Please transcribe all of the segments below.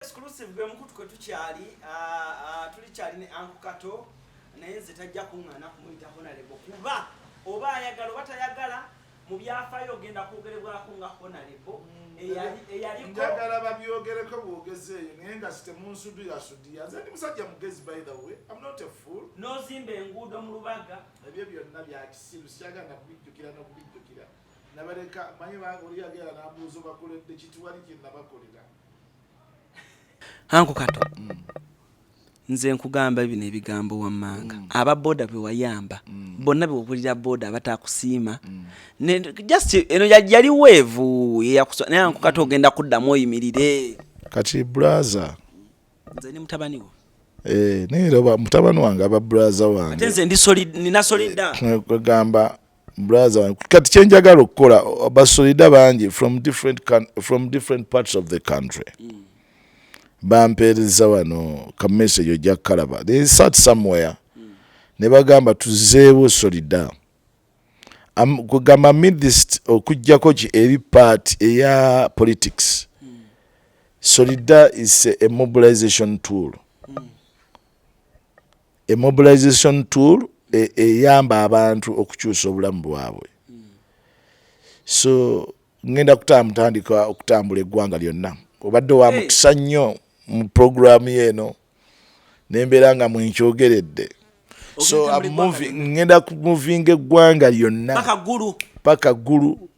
Exclusive gwe mkutu kwe tukyali tulikyali ne Uncle Kato naye nze tajja kuŋŋaana kumuyita honorable kuba oba ayagala oba tayagala mu byafaayo ogenda kwogerebwako nga honorable eyaliko njagala babyogereko bwogezeeyo naye nga sitemunsuduyasudiya nze ndi musajja mugezi by the way I'm not a fool n'ozimba enguudo mu Lubaga ebyo byonna bya kisiru sikyagala nakubijjukira n'okubijjukira nabaleka manyi oli yagera n'abuuza bakoledde kituwali kye nabakolera Uncle Kato nze nkugamba bino ebigambo wammanga aba boda be wayamba bonna be wabulira boda abatakusiima just eno yali weevu yakuswa naye Uncle Kato ogenda kuddamu oyimirire kati brother nze ni mutabani wo naye roba mutabani wange aba brother wange ate nze ndi solid nina solida kugamba brother wange kati kyenjagala okukola abasolida bangi from different parts of the country bampeereza wano ka message ojja kalaba they sat somewhere ne bagamba tuzeewo solida kugamba midst okujjako ki eri part eya politics solida is a mobilization tool a mobilization tool eyamba abantu okukyusa obulamu bwabwe so ngenda kutandika okutambula eggwanga lyonna obadde wa mukisa nnyo mu programu yeno nembeera nga mwenkyogeredde so ngenda kumuvinga eggwanga lyonna paka ggulu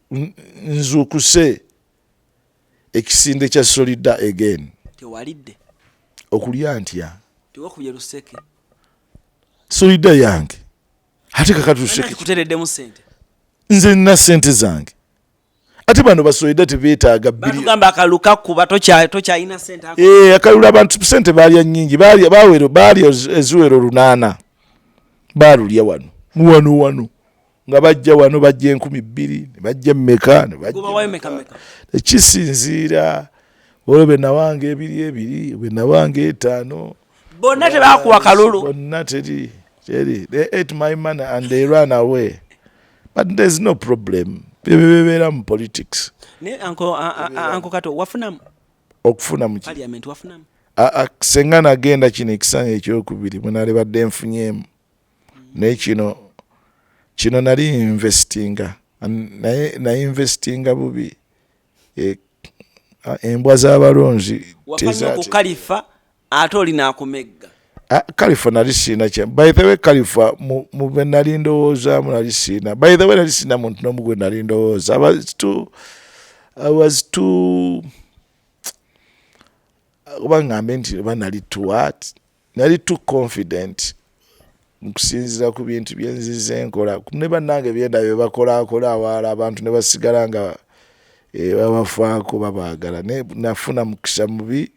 nzuukuse ekisinde kya solida again tewalidde okulya ntya tewakubye luseke solida yange ate kakatuseke kutereddemu sente nze nina sente zange ate bano basolida tebeetaaga batugamba akaluka kuba tokyayina sente akalula abantu sente baalya nnyingi baalya eziwero 8 baalulya wano nga bajja wano bajja 2,000 ne bajja mmeka ekisinziira olwo be nawange 2 be nawange 5 bonna tebakuwa kalulu bonna teri they ate my money and they ran away but there's no problem bebeera mu politics ne Uncle Kato wafunamu okufuna mu parliament wafunamu senga nagenda kino ekisanya ekyokubiri mwenali badde nfunyemu naye kino nali investinga naye investinga bubi embwa z'abalonzi wafanya ku kalifa ate olina akumegga kalifa nali siina kya by the way kalifa mu be nali ndowoozaamu nali siina by the way nali siina muntu n'omu gwe nali ndowooza I was too oba ngambe nti oba nali too confident nkusinziira ku bintu byenzize nkola ne bannange byenda bye bakolaakola awaala abantu ne basigala nga babafaako babaagala nafuna mukisa mubi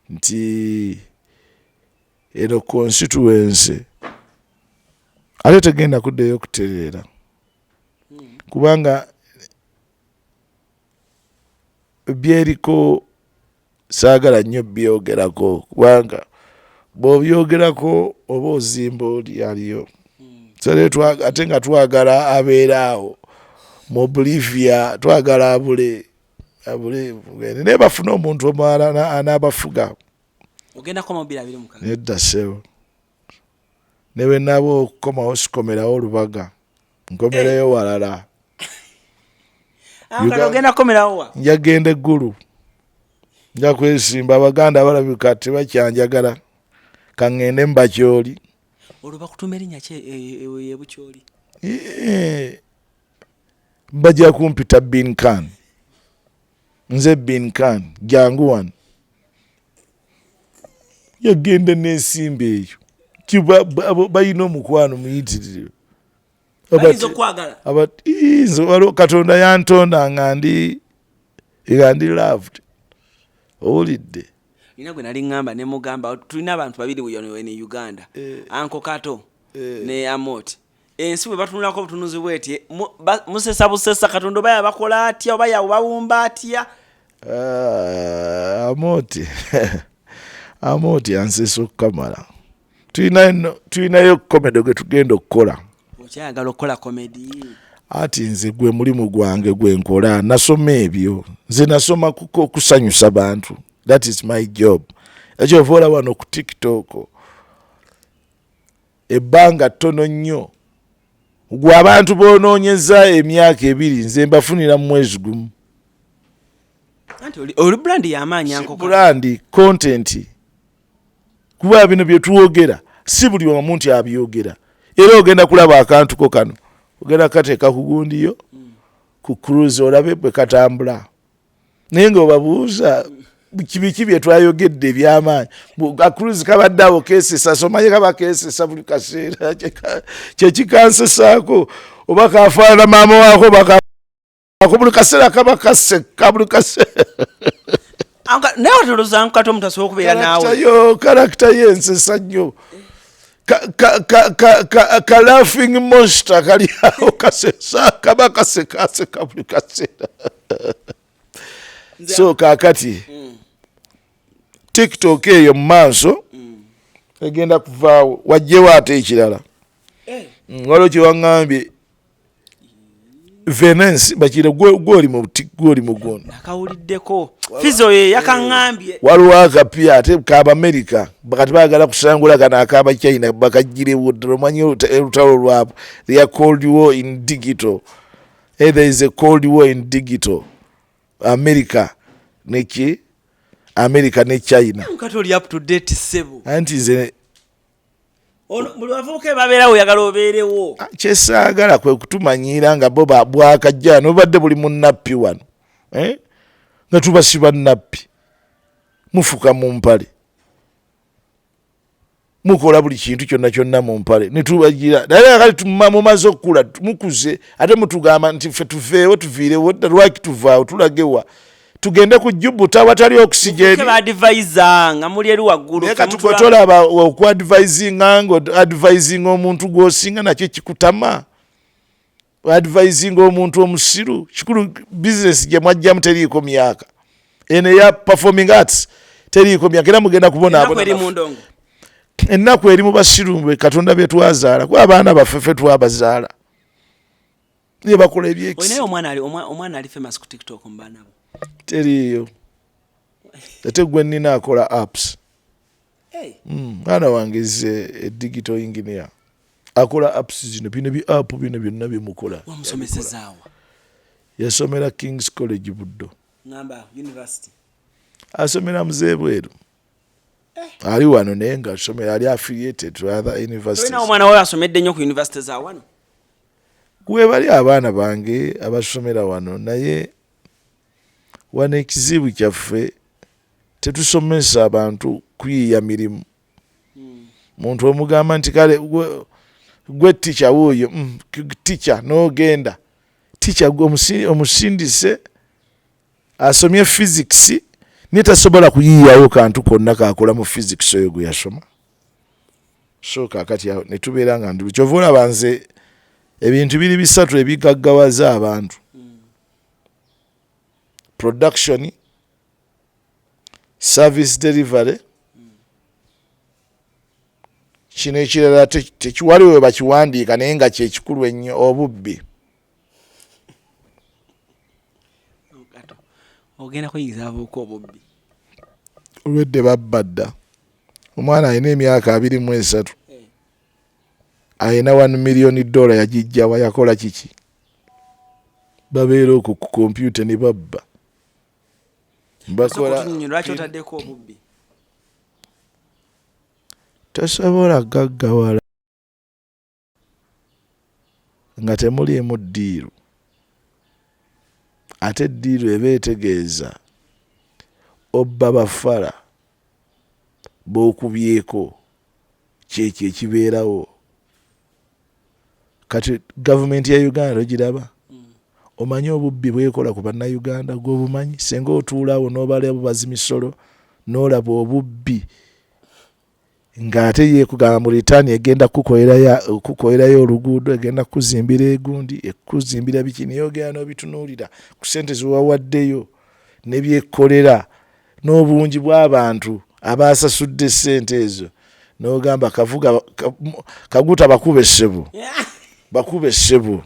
nti eno constituency ate tegenda kuddeyo kutereera kubanga byeriko saagala nnyo byogerako kubanga bw'obyogerako oba ozimba oli aliyo ate nga twagala abeeraawo mu Bolivia twagala abule naye bafune omuntu omulala anaabafuga ogenda koma 2026 nedda sewo ne bwe naba okukomawo sikomerawo Lubaga nkomereyo walala ogenda komerawo wa njagenda eggulu nja kwesimba abaganda abalabika tebakyanjagala kaŋŋende mu Bakyoli olwo bakutuma erinnya ki ebukyoli bajja kumpita Bin Khan nze Bin Khan jangu wano yagenda n'ensimba eyo balina omukwano muyitirire waliwo Katonda yantonda nga ndi loved owulidde nina gwe nali ŋŋamba ne mugamba tulina abantu babiri ne Uganda Uncle Kato ne Amoti ensi bwe batunulako obutunuzi bweti musesa busesa Katonda oba yabakola atya oba yabawumba atya Amoti ansesa okukamala tulinayo komedi gwe tugenda okukola okyayagala okukola komedi ati nze gwe mulimu gwange gwe nkola nasoma ebyo nze nasoma kuko okusanyusa bantu That is my job. Ekyo vola wano ku TikTok ebbanga ttono nnyo gwe abantu boonoonyeza emyaka 2 nze mbafunira mu mwezi gumu. Oli brand y'amaanyi anko brand content kuba bino bye tuwogera si buli omuntu abyogera era ogenda kulaba akantuko kano ogenda kateeka ku gundiyo ku cruise olabe bwe katambula naye ng'obabuuza biki bye twayogedde eby'amaanyi cruise kabaddeawo keesesa somanye kaba keesesa buli kaseera kyekikansessaako oba kafaanana maama waako buli kaseera kaba kaseka buli kaseera naye otolozanga Kato mutasobola okubeera naawe karakita y'ensesa nnyo ka laughing monster kali awo kasesa kaba kasekaseka buli kaseera so kaakati TikTok eyo mu maaso egenda kuvaawo wajjewo ate ekirala waliwo kye waŋŋambye Venance bakire gwoli mu guno nakawuliddeko fizo ye yakaŋŋambye waliwo akapya ate k'Abamerika bakati baagala kusangula kano ak'aba China bakagirewo ddala omanyi olutalo lwabwe they are cold war in digital. There is a cold war in digital. America ne China. Kato oli up to date sebo anti nze buli bavubuka babeerawo oyagala obeerewo kyesaagala kwe kutumanyiira nga bo bwakajja nobadde buli munnappi wano nga tubasiba nnappi mufuka mu mpale mukola buli kintu kyonna mu mpale netubagira naye kati mumaze okukula mukuze ate mutugamba nti ffe tuveewo tuviirewo lwaki tuvaawo tulagewa tugende ku Jubuta watali oxygen advisor nga muli eri waggulu naye katugotolaba okuadvisinga advising omuntu gwosinga nakyo kikutama advising omuntu omusiru kikulu business gye mwajjamu teriiko myaka eno eya performing arts teriiko myaka era mugenda kubona ennaku eri mu basiru Katonda be twazaala kuba abaana baffe twabazaala naye bakola ebyekisi omwana ali famous ku TikTok mbaana bo teriyo ate gwe nnina akola apps mwana wange ze digital engineer akola apps zino bino bi app bino byonna bimukola wamusomesezaawa yasomera King's College Buddo ngamba university asomera Muzebweru ali wano naye nga asomera ali affiliated to other universities. Omwana we asomedde nnyo ku university za wano gwe bali abaana bange abasomera wano naye wano ekizibu kyaffe tetusomesa abantu kuyiiya mirimu. Muntu omugamba nti kale gwe teacher wuuyo teacher n'ogenda teacher omusindise asomye physics naye tasobola kuyiiyawo kantu konna kakola mu physics oyo gwe yasoma. So kaakati awo ne tubeera nga ndu kyova olaba nze ebintu biri bisatu ebigaggawaza abantu. Production, service delivery, kino ekirala tekiwaliwo bakiwandiika naye nga kyekikulu ennyo obubbi. Ogenda kuyigiza abuuka obubbi. Olwedde babbadda. Omwana alina emyaka 23. Alina $1 million yagijjawa yakola kiki? Babeera okwo ku kompyuta ne babba. Bakola lwaki otaddeko obubbi? Tasobola gaggawala nga temuliimu ddiiru. Ate ddiiru eba etegeeza obba bafala b'okubyeko kyekyo ekibeerawo. Kati gavumenti ya Uganda ogiraba? Omanyi obubbi bwekola ku bannayuganda gw'obumanyi? Senga otuulaawo n'obalabo bazimisolo n'olaba obubbi ng'ate yeekugamba mu Litaani egenda kukoerayo oluguudo, egenda kuzimbira egundi, ekuzimbira biki, naye ogenda n'obitunuulira ku ssente zewawaddeyo ne byekkolera n'obungi bw'abantu abaasasudde ssente ezo n'ogamba kaguta bakube ssebo. Bakube ssebo.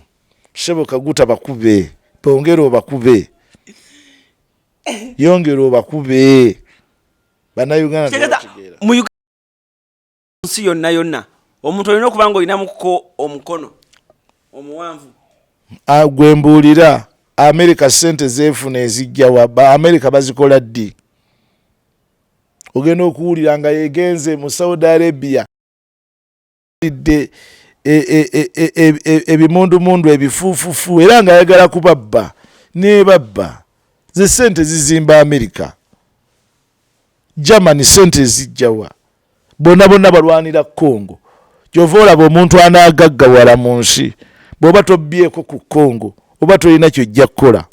Ssebo kaguta bakube. Bongera obakube. Yongera obakube. bannayuganda mu Uganda nsi yonna omuntu olina okuba nga olina muko omukono omuwanvu gwe mbuulira America sente zeefuna ezijjawa America bazikola ddi ogenda okuwulira nga yegenze mu Saudi Arabia ebimundumundu ebifuufufu era nga ayagala kubabba nebabba ze sente zizimba America Germany sente zijjawa bonna balwanira Congo kyova olaba omuntu anaagaggawala mu nsi bw'oba tobbyeko ku Congo oba tolina kyojja kukola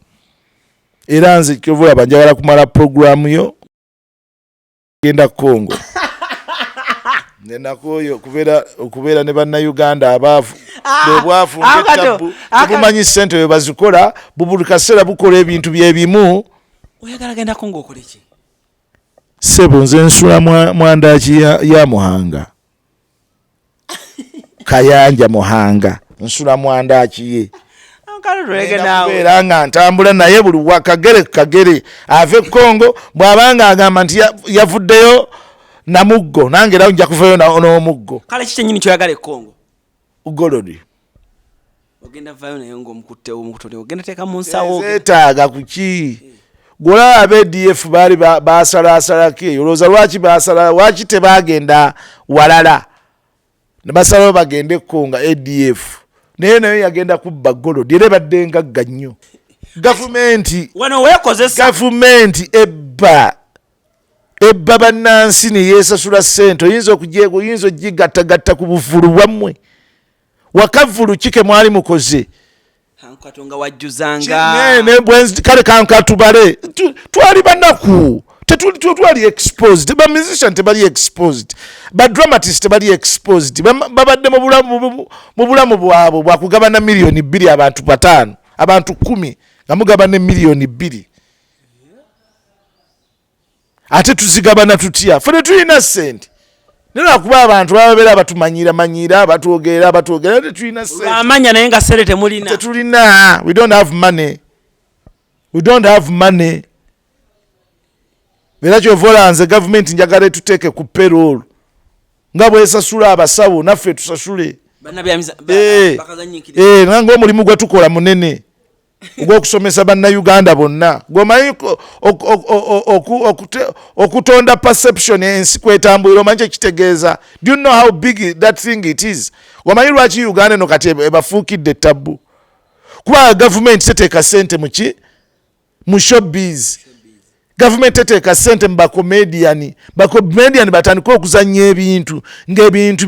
era nze kyova olaba njagala kumala programu yo genda Congo nenakoyo okubeera ne bannayuganda abaafu bwebwafu ngetabu bumanyi sente bwe bazikola buli kaseera bukola ebintu byebimu oyagala genda Congo okole ki sebo nze nsula mwandaki ya Muhanga Kayanja Muhanga nsula mwandaki ye era nga ntambula naye buli kagere ave Congo bw'abanga agamba nti yavuddeyo namuggo nange era nja kuvayo n'omuggo kale kikyenyini kyoyagala Congo ugolodi ogenda vayo naye ng'omukutte omukutone ogenda teeka mu nsawo zeetaaga kuki gola ADF baali baasalasalako eyo olowooza lwaki tebaagenda walala ne basalawo bagende Congo ADF naye yagenda kubba golodi era ebadde ngagga nnyo gavumenti ebba bannansi ne yeesasula ssente oyinza ogigattagatta ku buvulu bwammwe wakavulu kike mwali mukoze Katonga wajjuzanga kale kankatubale twali banaku tetwali exposed ba musician tebali exposed ba dramatist tebali exposed babadde mu bulamu bwabo bwakugabana milioni 2 abantu 5 abantu 10 nga mugabane milioni 2 ate tuzigabana tutya fene tulina sente nena kuba abantu babeera batumanyira batwogera tetulina sente amanya naye nga sente temulina tetulina we don't have money era kyovola nze gavumenti njagala etuteeke ku payroll nga bwesasula abasawo naffe tusasule nange omulimu gwe tukola munene ogw'okusomesa bannayuganda bonna gwomanyi okutonda perception ensi kwetambulira omanyi kyekitegeeza do you know how big that thing it is gwomanyi lwaki Uganda eno kati ebafuukidde tabbu kuba gavumenti teteeka sente mu showbiz gavumenti teteeka sente mu bakomediani batandika okuzanya ebintu ng'ebintu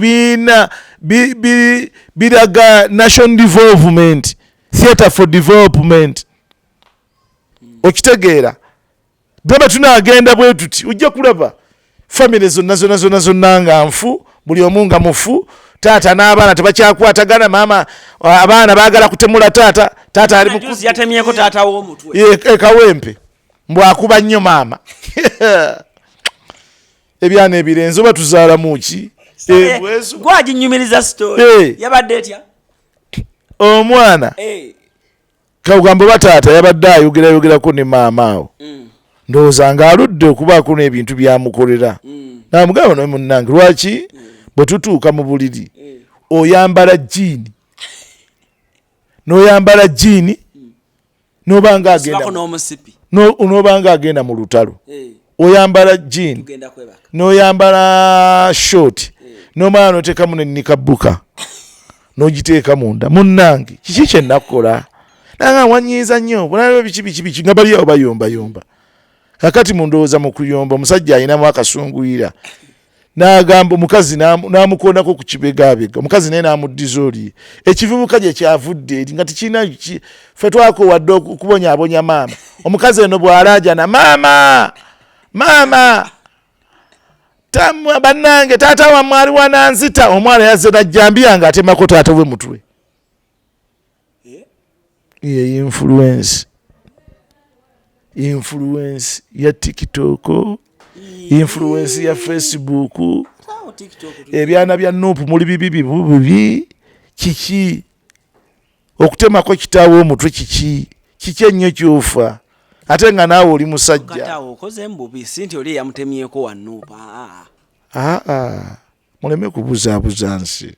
biraga national development theatre for development okitegeera baba tunaagenda bwe tuti ujja kulaba family zonna nga nfu buli omu nga mufu taata n'abaana tebakyakwatagana maama abaana baagala kutemula taata ali mukuzi yatemyeko taata w'omutwe kawempe mbwakuba nnyo maama ebyana ebirenze oba tuzaala muki gwaginyumiriza story yabadde etya omwana kagamba bataata yabadde ayogerako ne maama awo ndowooza nga aludde okubaako n'ebintu byamukolera namugamba naye munnange lwaki bwe tutuuka mu buliri oyambala jiini n'oyambala jiini n'obanga agenda mu lutalo oyambala jiini n'oyambala short n'omala n'oteekamu n'ennikabuka n'ogiteeka munda munnange kiki kye nakola nanga wanyiiza nnyo bonalaba biki nga bali awo bayombayomba kakati mundowooza mu kuyomba omusajja ayinamu akasunguyira n'agamba omukazi n'amukoonako ku kibegaabega omukazi naye n'amuddiza oli ekivubuka gye kyavudde eri nga tekirina ffe twakowadde okubonyaabonya maama omukazi eno bw'alaajana maama bannange taata wammwe ali wananzita omwana yazze najjambiya nga atemako taata we mutwe ye influence ya TikTok influence ya Facebook ebyana bya Nuupu muli bibi kiki okutemako kitaawo omutwe kiki ennyo kyofa ate nga naawe oli musajja Katawo okoze mbubi Sente oli yamutemyeko wanupa muleme kubuzaabuza nsi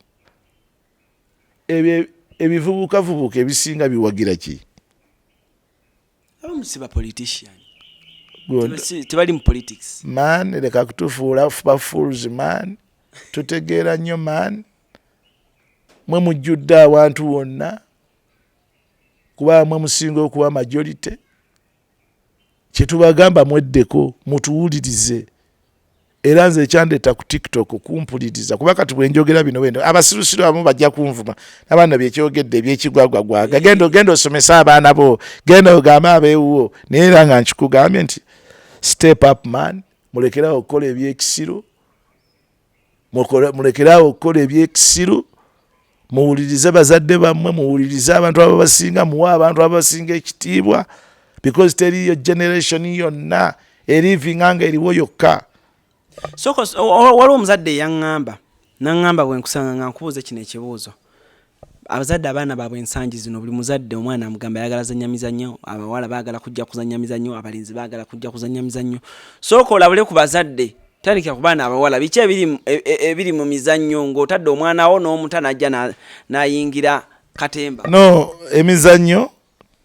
ebivubukavubuka ebisinga biwagira ki abamusiba politician tebali mu politics man leka kutufuula bafools man tutegeera nnyo man mwe mujjudde abantu wonna kuba mwe musinga okuba majority kyetubagamba mweddeko mutuwulirize era nze ekyandeeta ku TikTok kumpuliriza kuba kati bwenjogera bino wendo abasirusiru abamu bajja kunvuma n'abaana byekyogedde ebyekigwagwagwaga genda osomesa abaana bo genda ogamba abeewuwo naye era nga nkikugambye nti step up man mulekerawo okukola ebyekisiru mulekerawo okukola ebyekisiru muwulirize bazadde bammwe muwulirize abantu ababasinga muwe abantu ababasinga ekitiibwa because teriyo generation yonna erivinga nga eriwo yokka soko waliwo omuzadde naŋŋamba bwenkusanga nga nkubuuza kino ekibuuzo abazadde abaana baabwe ensangi zino buli muzadde omwana amugamba ayagala zanya mizannyo abawala baagala kujja kuzanya mizannyo abalenzi baagala kujja kuzanya mizannyo sooka olabule ku bazadde tandikira ku baana abawala biki ebiri mu mizannyo ng'otadde omwana wo n'omuta najja n'ayingira katemba no emizannyo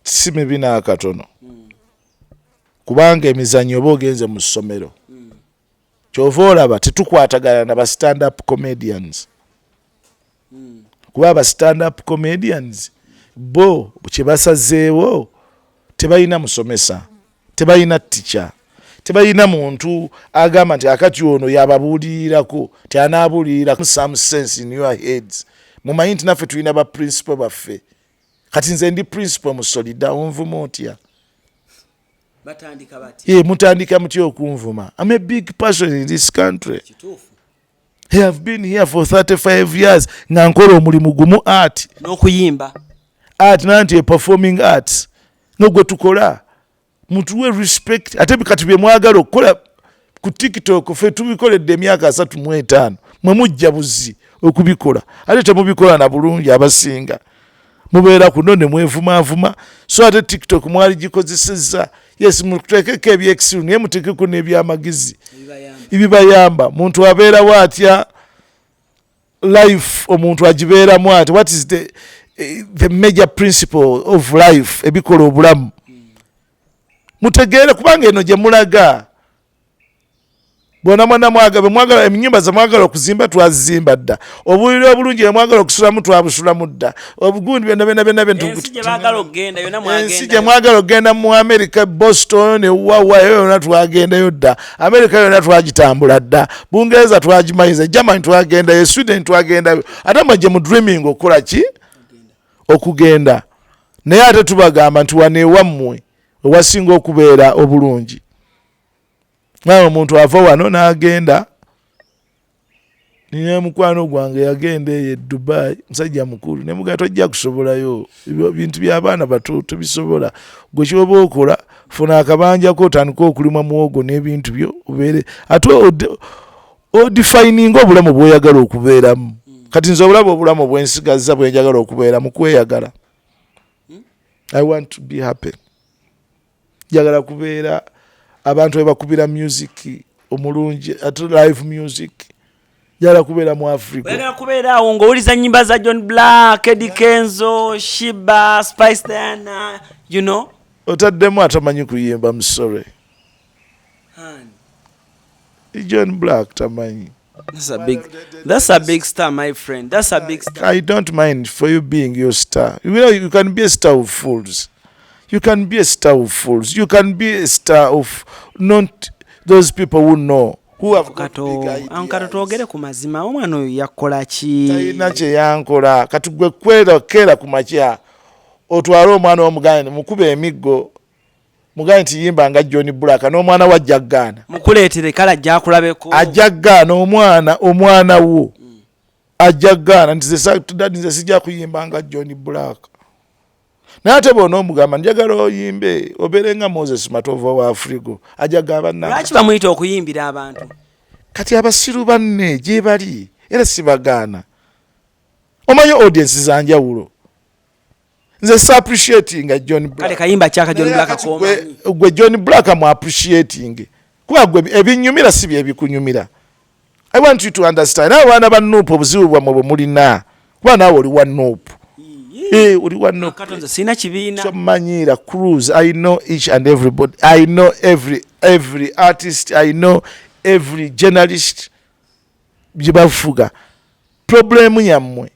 si mibi n'akatono kubanga emizannyo oba ogenze mu ssomero kyova olaba tetukwatagana na ba stand up comedians kuba ba stand up comedians bo kyebasazeewo tebalina musomesa tebalina teacher tebalina muntu agamba nti akati ono yababuulirirako tyanabuulirira some sense in your heads mumanyi nti naffe tulina ba principal baffe kati nze ndi principal mu Solida onvuma otya mutandika mutya okunvuma I'm a big person in this country I have been here for 35 years nga nkola omulimu gumu art n'okuyimba art nanti performing arts nogwe tukola mutuwe respect ate kati bye mwagala okukola ku TikTok fe tubikoledde emyaka 35 mwe mujja buzi okubikola ate temubikola na bulungi abasinga mubeera kuno ne mwevumavuma so ate TikTok mwali gikozesezza yes mutekeko ebyekisiru naye mutekeko n'ebyamagizi ibibayamba muntu abeerawo atya life omuntu agibeeramu ati what is the major principle of life ebikola obulamu mutegeere kubanga eno gye mulaga bona mwana mwagala ennyumba ze mwagala okuzimba twazimba dda obuliri obulungi bwe mwagala okusulamu twabusulamu dda obugundi byonna ensi gye baagala okgenda yonna mwagenda ensi gye mwagala okgenda mu America Boston ne Wawayo yonna twagendayo dda America yonna twagitambula dda Bungereza twagimayiza Germany twagendayo Sweden twagendayo ate mwe mu dreaming okukola ki okugenda naye ate tubagamba nti wane wammwe wewasinga okubeera obulungi nawe omuntu ava wano n'agenda nina mukwano gwange yagenda eyo Dubai musajja mukulu ne mugato tojja kusobolayo bintu by'abaana bato tobisobola gwe kyoba okola funa akabanjako otandika okulima muwogo n'ebintu byo ubeere ate odefininga obulamu bw'oyagala okubeeramu kati nze obulamu bwensigazza bwenjagala okubeera mu kweyagala I want to be happy njagala kubeera abantu webakubira music omulungi ate live music njagala kubeera mu Africa njagala kubeera awo ng'owuliza nnyimba za John Black, Eddie Kenzo, Shiba, Spice Diana, you know otaddemu atamanyi kuyimba musore John Black tamanyi. That's a big star, my friend. That's a big star. I don't mind for you being your star. You know, you can be a star of fools. You can be a star of fools. You can be a star of not those people who know. Who have got big ideas. Kato twogere ku mazima omwana oyo yakola ki? Talina kye yankola. Kati gwe kwera ku makya. Otwala omwana omuganda mukube emiggo. Muganda nti yimba nga John Black n'omwana wa Ajagana. Mukuleetere kala gyakulabeko. Ajagana omwana wo. Ajagana nti sijja kuyimba nga John Black. Nate bona omugamba njagala oyimbe obeere nga Moses Matova wa Afrigo ajagaba na. Lwaki bamuyita okuyimbira abantu? Kati abasiru banne gye bali era sibagaana. Omanyi audience zanjawulo. nze appreciating John Black kale kayimba chaka John Black koma gwe John Black mu appreciating kuba gwe ebinyumira si bye bikunyumira. I want you to understand abaana ba Nuupu obuzibu bwamwe bwe mulina kuba naawe oli wa Nuupu oli wa Nuupu katonze sina kibiina so manyira cruise. I know each and everybody. I know every artist. I know every journalist byebafuga problem yammwe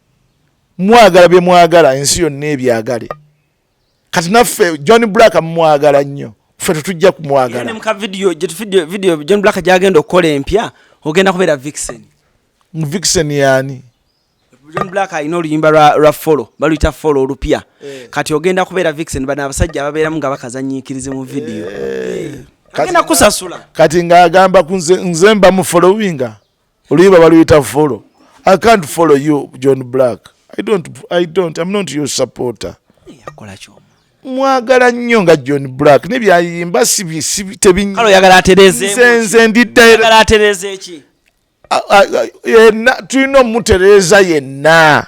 mwagala bye mwagala ensi yonna ebyagale kati naffe John Black mwagala nnyo ffe tutujja kumwagala ne muka video John Black jagenda okukola empya ogenda kubeera Vixen yani John Black ayina oluyimba lwa follow baluyita follow olupya kati ogenda kubeera Vixen bana abasajja ababeeramu nga bakazanyiikirize mu video agenda kusasula kati ng'agamba nze mba mu followinga oluyimba baluyita follow. I can't follow you John Black. I'm not your supporter. yakola kyoma mwagala nnyo nga John Black ne byayimba si tebinya kalo yagala atereze nze ndidde yagala atereze eki yenna tulina omutereeza yenna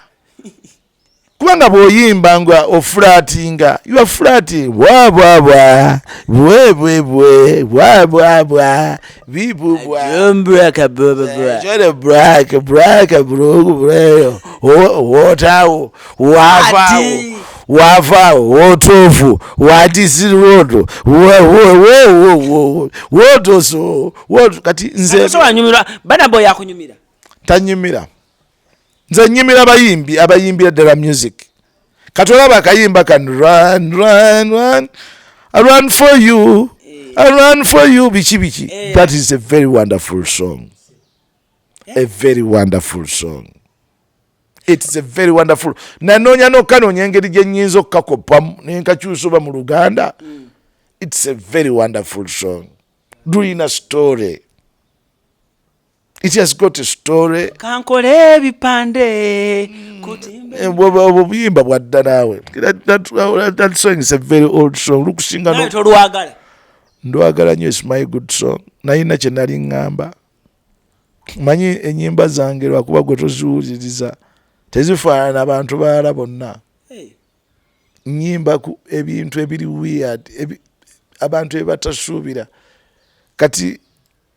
kubanga bw'oyimba nga ofulatinga you are flating bwabwabwa bwebwebwe bwabwabwa bibubwa John Black bwabwabwa John Black bwabwabwa wotawo wavaawo wotovu watisirodo wotoso kati nze so anyumira bana boy akunyumira tanyumira nze nyumira abayimbira ddala music kati olaba akayimba kan I run for you I run for you biki that is a very wonderful song a very wonderful song. It's a very wonderful. Nanoonya n'okkanoonya engeri gye nnyinza okkakopamu ne nkakyusa oba mu Luganda. It's a very wonderful song. Lulina story. It has got a story. kankole ebipande kutimbe Obuyimba bwadda naawe. That song is a very old song. Lukusinga naye tolwagala ndwagala nnyo. It's my good song. Nayina kye nali ngamba. Manyi ennyimba zange lwakuba gwe toziwuliriza tezifaanana abantu balala bonna. Nyimba ku ebintu ebiri weird abantu ebatasuubira kati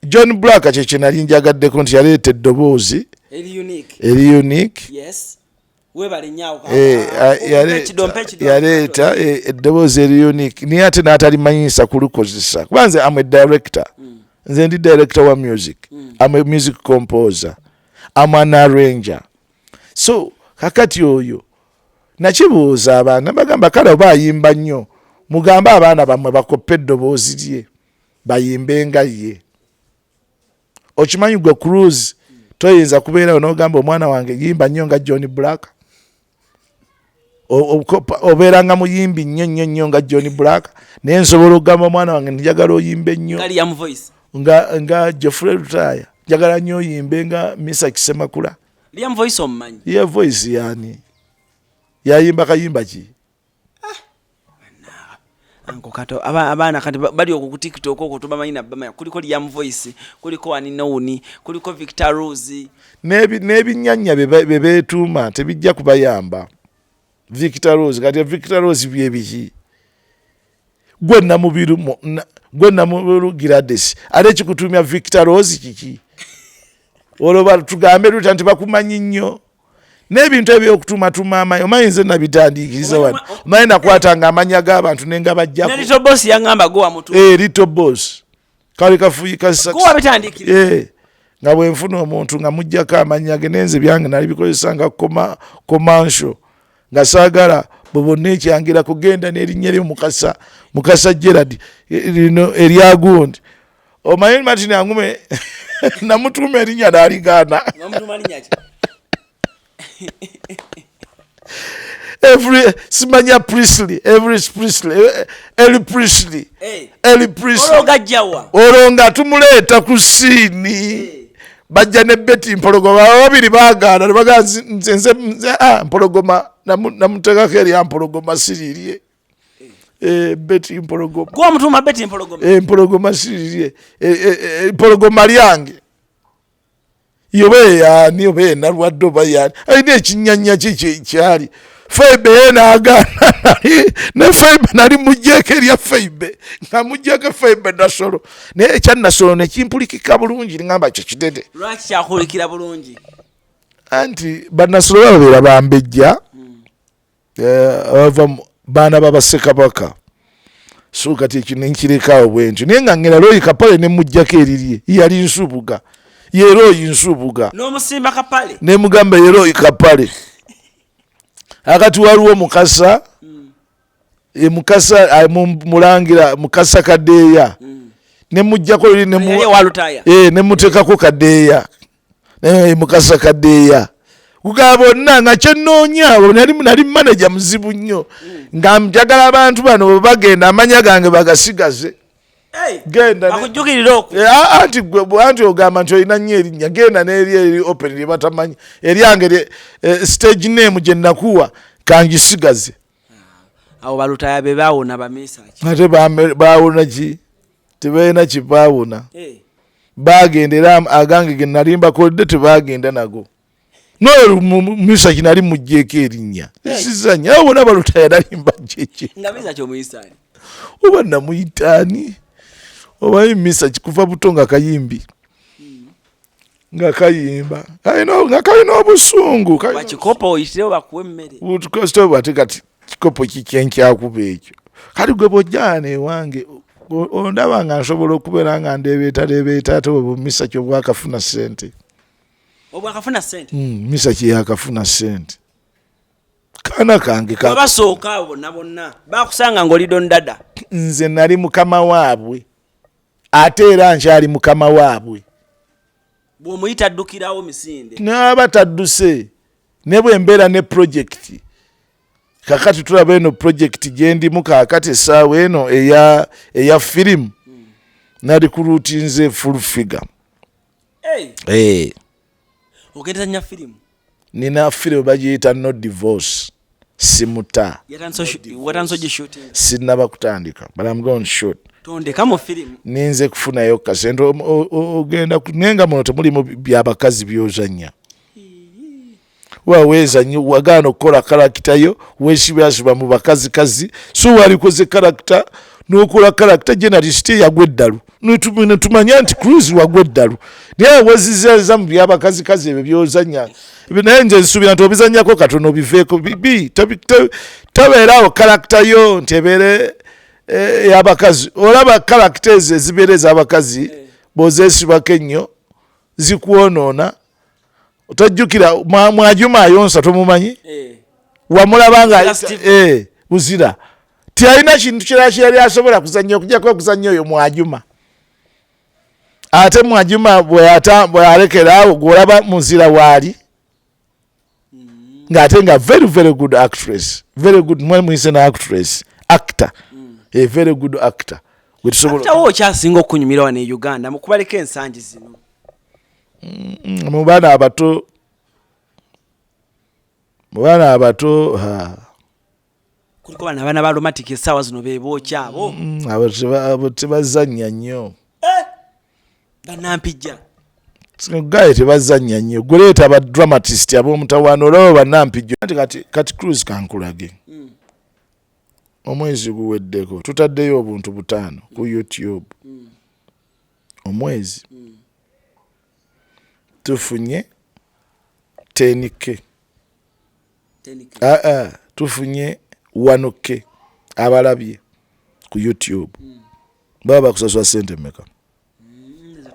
John Black kye nali njagaddeko nti yaleeta eddoboozi eri unique yes webale nyaawo yaleeta eddoboozi eri unique naye ate n'atalimanyisa kulukozesa kuba nze am a director nze ndi director wa music am a music composer am an arranger. So kakati oyo nakibuuza abaana bagamba kale oba ayimba nnyo mugambe abaana bammwe bakoppe eddoboozi lye bayimbe nga ye. Okimanyi gwe cruise toyinza kubeerawo n'ogamba omwana wange yimba nnyo nga John Black obeeranga muyimbi nnyo nga John Black naye nsobola okugamba omwana wange njagala oyimbe nnyo nga Geoffrey Lutaya njagala nnyo oyimbe nga Misa Kisemakula. Liam voice omumanyi ye voice yani yayimba kayimba ki Anko Kato abaana kati bali ku TikTok okwo tubamanyi nabamanya kuliko Liam voice kuliko Aninoni kuliko Victor Rose n'ebinnyanya bye beetuuma tebijja kubayamba. Victor Rose kati Victor Rose byebiki gwe namubiru Gladys ate kikutumya Victor Rose kiki olwo tugambe tuta nti bakumanyi nnyo n'ebintu ebyokutumatuma amaanyi omanyi nze nabitandiikiriza wano omanyi nakwatanga amanya g'abantu nenga bajjako Little Boss yangamba gowa mutu Little Boss kali kafuyi gowa bitandikiriza nga bwenfuna omuntu nga mujjako amanya ge nenze byange nali bikozesa nga commercial nga saagala bwebonna ekyangira kugenda n'erinnya lyo Mukasa Gerard lino eryagundi omanyi mati nangume namutuuma erinnya n'aligaana simanya Priestley Ellie Priestley olwo nga tumuleeta ku siini bajja ne Betty Mpologoma babiri baagaana ne bagaa nze Mpologoma namuteekako erya Mpologoma siriirye Betty Mpologoma gwa mutuma Betty Mpologoma Mpologoma siriirye Mpologoma lyange yobe yani obe nalwadde oba yani ayina ekinyanya kyali Feibe yena agana ne Feibe nali mujjeko erya Feibe nga mujjeko Feibe nasolo naye ekya nasolo ne kimpulikika bulungi ngamba kyo kidede lwaki kyakulikira bulungi anti banasolo babeera bambejja bava baana babasekabaka so kati ekyo nenkirekawo bwentyo naye nga ngera Royi Kapale ne mujjako erirye yali nsubuga ye Royi nsubuga n'omusimba Kapale ne mugamba ye Royi Kapale akati waliwo Mukasa Mukasa mulangira Mukasa Kadeeya ne mujjako ne mutekako Kadeeya Mukasa Kadeeya kugaba bonna nga kyennoonya nali manager muzibu nnyo nga njagala abantu bano bwe bagenda amanya gange bagasigaze genda akujjukirira okwo anti ogamba nti olina nnyo erinnya genda n'eri open lye batamanyi eryange stage name gye nakuwa kangisigaze awo balutaya be baawona bamisa ate baawona ki tebalina kibaawona bagenda era agange ge nalimbakodde tebagenda nago no misa kinali mujjeko erinnya sizanya awo bona balutaya nalimba jeki nga misa kyomuyisani oba namuyitaani oba misa kikuva buto nga kayimbi nga kayimba nga kalina obusungu bakikopo oyitirewo bakuwa emmere utukosito bate kati kikopo kikyenkyakuba ekyo kati gwe bojjana ewange ondaba nga nsobola okubeera nga ndebeeta ate bwe bumisa kyobwakafuna sente obwakafuna sente misa kyeyakafuna sente kaana kange basooka abo bonna bakusanga ng'olido ndada nze nali mukama waabwe ate era nkyali mukama waabwe bw'omuyita addukirawo misinde n'aba tadduse ne bwe mbeera ne projekiti kakati tulaba eno projekiti gye ndimu kaakati essaawa eno eya firimu nali ku luuti nze full figure ogenda nya firimu nina firimu bagiyita no divorce simuta sinaba kutandika but I'm going short tondeka mu firimu ninze kufunayo kasente ogenda nenga muno temulimu byabakazi byozanya wawezanyo wagano kola karakitayo wesibasiba mu bakazi so walikoze karakita n'okola karakita generalist yagweddalu tumanya nti cruise wagweddalu naye wezizeza mu byabakazi ebyo byozanya naye nze nsubira nti obizanyako katono biveeko tabeerawo karakita yo nti ebeere y'abakazi olaba karakita ezo ezibeera ez'abakazi bw'ozeesibako ennyo zikwonoona otajjukira Mwajuma ayonsa tomumanyi wamulaba nga buzira tialina kintu kirala kyeyali asobola kuzanya okujjako okuzanya oyo Mwajuma ate Mwajuma bwe alekerawo gwolaba muzira waali ng'ate nga very good actress very good mwemuyise na actor very good actor atawo okyasinga okunyumira wano e Uganda mu kubaleka ensangi zino mu baana abato kuliko bana ba romantic essaawa zino beebookya abo tebazanya nnyo banampijja gaye tebazanya nnyo guleeta abadramatist ab'omutawaana olaba banampijja kati cruise kankulage omwezi guweddeko tutaddeyo obuntu 5 ku YouTube omwezi tufunye 10K tufunye 1K abalabye ku YouTube baba bakusasula sente meka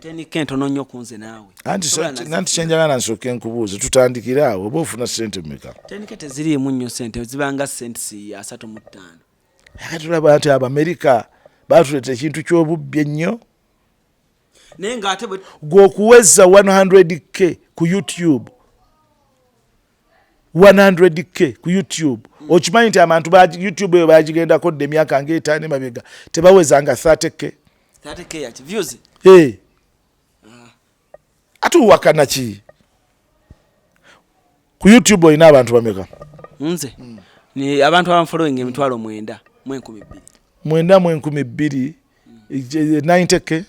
10K ntono nnyo kunze naawe anti kyenjagala nsooke nkubuuze tutandikira awo oba ofuna sente meka 10K teziriimu nnyo sente zibanga sente 35 tulaba nti Abamerika batuleeta ekintu ky'obubbi ennyo naye ng'ate gw'okuweza 100K ku YouTube 100K ku YouTube okimanyi nti abantu ba YouTube eyo bagigendako dde emyaka ng'etaano emabega tebawezanga 30K yaki views ate owakana ki ku YouTube olina abantu bameka nze ni abantu abamufollowing 9,200 9,200 90K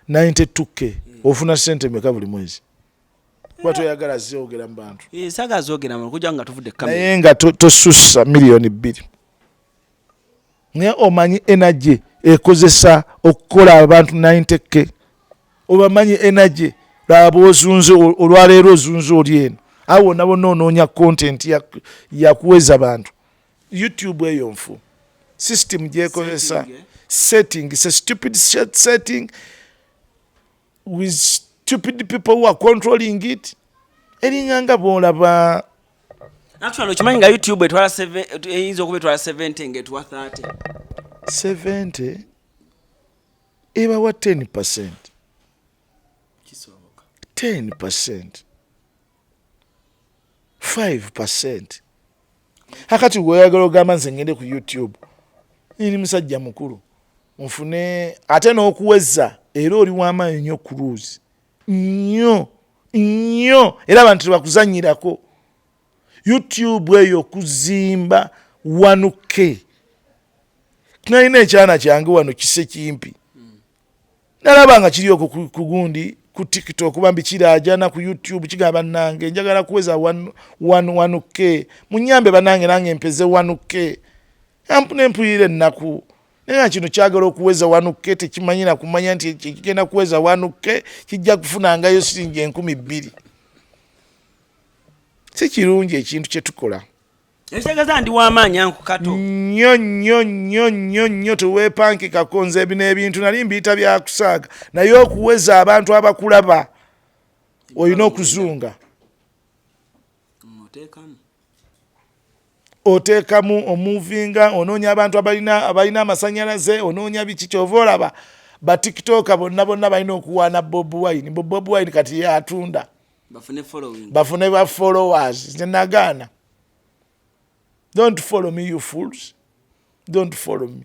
92K ofuna sente meka buli mwezi kuba toyagala zogera mu bantu saga zogera mu kujja nga tuvudde kamera naye nga tosussa miliyoni 2 naye omanyi energy ekozesa okukola abantu 90k obamanyi energy laba ozunze olwaleero ozunze oli eno awo wonna bonna onoonya content yakuweza bantu YouTube eyo nfu system gyekozesa setting it's a stupid setting with stupid people who are controlling it eringa bwolaba actually okimanyi nga YouTube etwala 7 eyinza okuba etwala 70 ng'etuwa 30 70 ebawa 10% kisoboka 10% 5% hakati weyagala ogamba nze ngende ku YouTube nini musajja mukulu nfune ate n'okuweza era oli w'amaanyi nnyo cruise nnyo era abantu bakuzanyirako YouTube eyo kuzimba 1K nalina ekyana kyange wano kise kimpi nalaba nga kiri okwo ku gundi ku TikTok bambi kirajana ku YouTube kigamba nange njagala kuweza 1K munyambe banange nange mpeze 1K ampune mpuyire nnaku naye kino kyagala okuweza 1K tekimanyira kumanya nti kigenda kuweza 1K kijja kufunangayo siringi 2,000 si kirungi ekintu kye tukola ekitegeeza ndi w'amaanyi anku Kato nnyo teweepankika konze ebino ebintu nali mbiyita byakusaaga naye okuweza abantu abakulaba olina okuzunga oteekamu omuvinga onoonya abantu abalina amasanyalaze onoonya biki kyova olaba batikitoka bonna balina okuwaana Bobi Wine kati yatunda bafune ba followers nagaana don't follow me you fools don't follow me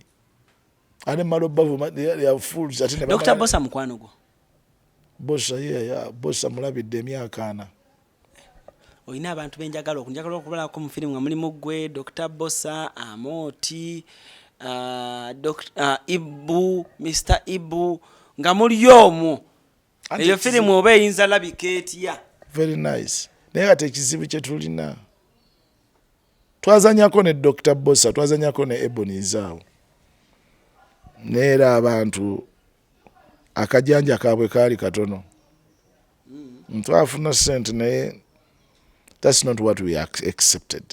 ane malo bavu they are fools ati Dr. Bosa mukwano gwo Bosa Bosa mulabidde emyaka 4 oyina abantu benjagala okubalako mu firimu nga mulimu gwe Dr. Bosa Amoti Ibu Mr. Ibu nga muli omwo eyo firimu oba eyinza labika etya very nice naye kati ekizibu kye tulina twazanyako ne Dr. Bosa twazanyako ne Ebony zaawo neera abantu akajanja kaabwe kaali katono twafuna sente naye that's not what we accepted.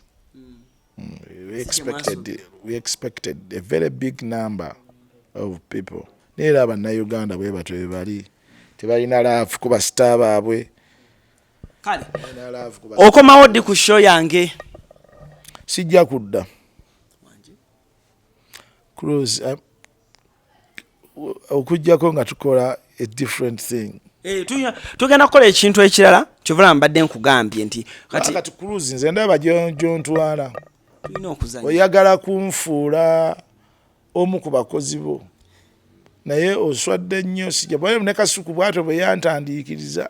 We expected a very big number of people. Neera abannayuganda bwe batyo bebali tebalina laafu kuba star baabwe kale okomawo ddi ku show yange sijja kudda cruise okujjako nga tukola a different thing tugenda kukola ekintu ekirala kyovula mbadde nkugambye nti kati cruise nze ndaba gyontwala tulina okuzanya oyagala kunfuula omu ku bakozi bo naye oswadde nnyo sijja bwe ne Kasuku bwatyo bwe yantandiikiriza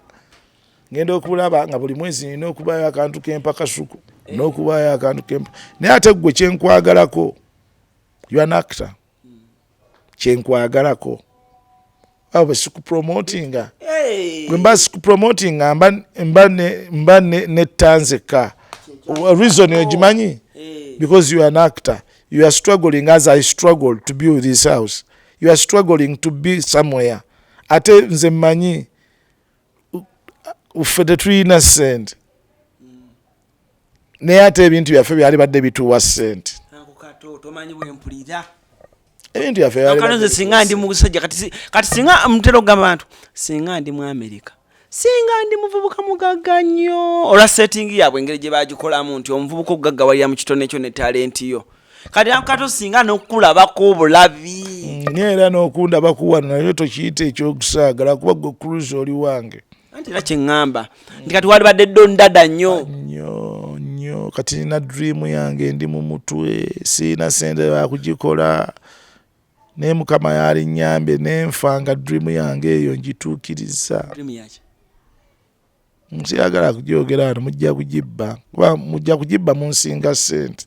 ngenda okulaba nga buli mwezi nina okubayo akantu kempa Kasuku n'okubayo akantu kempa naye ate gwe kyenkwagalako you are an actor kyenkwagalako abo sikupromotinga gwe mba sikupromotinga mba ne tanzeka reason ogimanyi because you are an actor you are struggling as I struggle to build this house you are struggling to be somewhere ate nze mmanyi uffe tetulina ssente naye ate ebintu byaffe byali badde bituwa ssente ebintu byaffe singa ndi musajja kati singa mutero gamba bantu singa ndi mu America singa ndi muvubuka mugagga nnyo olwa setting yabwe engeri gye bagikolamu nti omuvubuka okugaggawalira mu kitone ekyo ne talenti yo kati Kato singa n'okulabako obulabi era n'okundaba kuwano naye tokiyita ekyokusaagala kuba gwe cruise oli wange anti era kyeŋŋamba nti kati wali badde ddondada nnyo kati nina dream yange ndi mu mutwe siina sente bakugikola naye Mukama yali nnyambye nenfanga dream yange eyo ngituukiriza nsiyagala kugyogera wano mujja kugibba kuba mujja kugibba munsinga ssente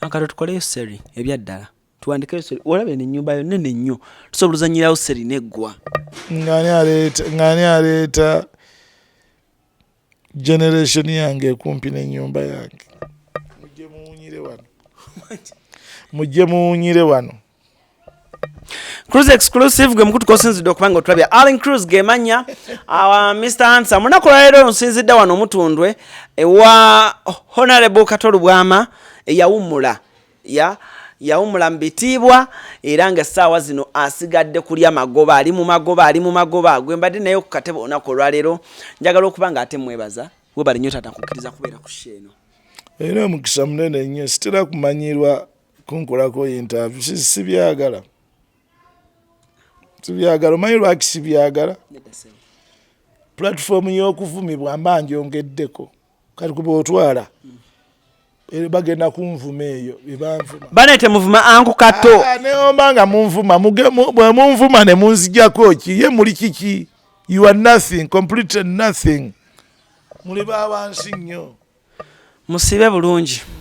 Kato tukoleyo seri ebyaddala tuwandikeyo seri olabe n'ennyumba yo nene nnyo tusobola oluzanyirawo seri neggwa ng'ani aleeta generation yange kumpi n'ennyumba yange. Mujje muwunyire wano. Cruise exclusive gwe mukutu kosinzidde okubanga otulabya Allen Cruise gemanya Mr. Handsome munaku lwaleero nsinzidde wano omutundwe ewa Honorable Kato Lubwama eyawummula yawummula mu bitiibwa era ng'essaawa zino asigadde kulya magoba ali mu magoba gwe mbadde naye ku katebe olunaku olwaleero njagala okuba nga ate mwebaza we bali nnyo taata nkukkiriza kubeera ku sheeno era omukisa munene nnyo sitera kumanyirwa kunkolako interview sibyagala omanyi lwaki sibyagala platform y'okuvumibwa mba njongeddeko kati kuba otwala bagenda kunvuma eyo bebanvuma baneete muvuma anku Kato neomba nga munvuma bwe munvuma ne munzijjako ki ye muli kiki you are nothing completely nothing muli bawansi nnyo musibe bulungi